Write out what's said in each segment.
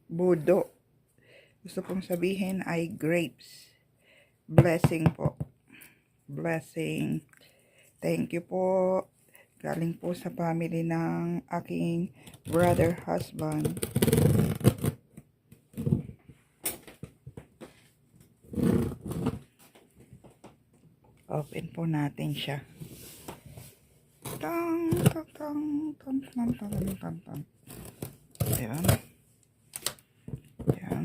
budo. Gusto pong sabihin ay grapes. Blessing po. Blessing. Thank you po. Galing po sa family ng aking brother husband. Open po natin siya. Tang, tang, tang, tang, tang, tang, tang, tang. Ayan. Ayan.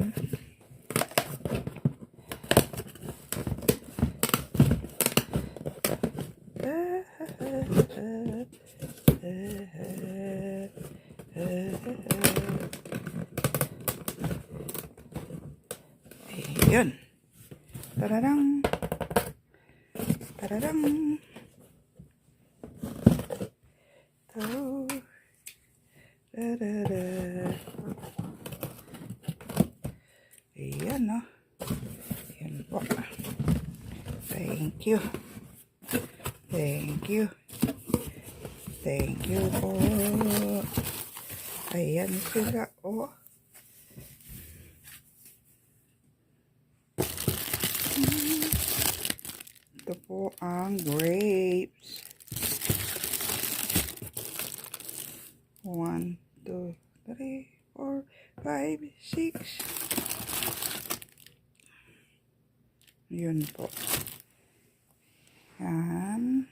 Ayan. Tararang. Tararang. Ayan, no? Ayan po. Thank you. Thank you. Thank you po. Ayan sila, oh. Ito po ang grapes. 1, 2, 3, 4, 5, 6. Yun po. Yan.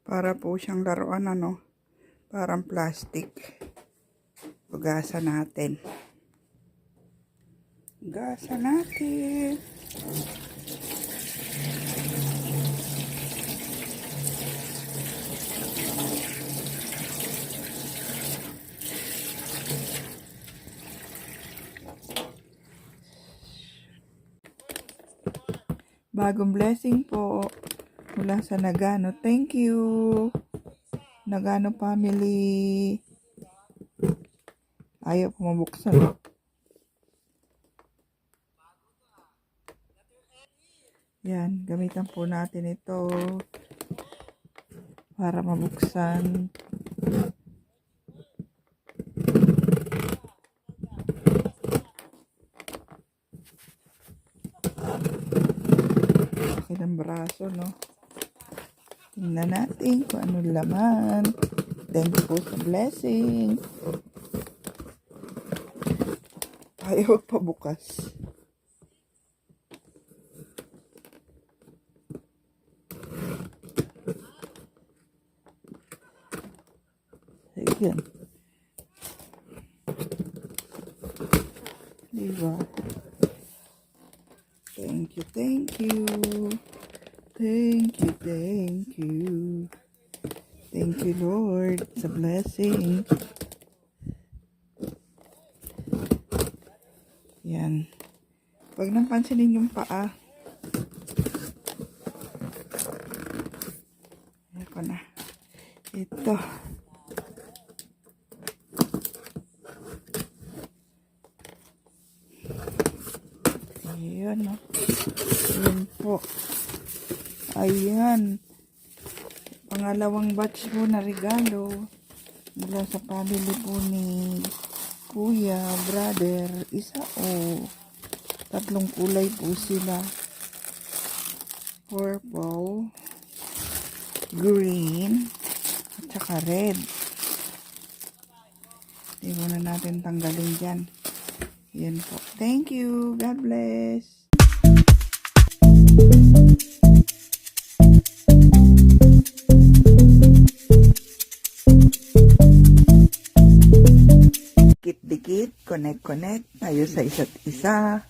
Para po siyang laruan, ano? Parang plastic. Hugasan natin. Hugasan natin. Bagong blessing po mula sa Nagano. Thank you, Nagano family. Ayaw po mabuksan. Yan, gamitan po natin ito para mabuksan. Ilang braso, no? Tingnan natin kung ano laman. Thank you po sa blessing. Ayaw pa bukas. Ayan. Diba? Thank you, thank you. Thank you, thank you. Thank you, Lord, sa blessing. Yan. Huwag nang pansinin yung paa. Ako na. Ito. Ayan, no? Ayan po. Ayan. Pangalawang batch po na regalo mula sa family po ni kuya, brother, isa o tatlong kulay po sila. Purple, green, at saka red. Hindi muna natin tanggalin dyan. Yan po. Thank you. God bless. Dikit-dikit, connect tayo sa isa't isa.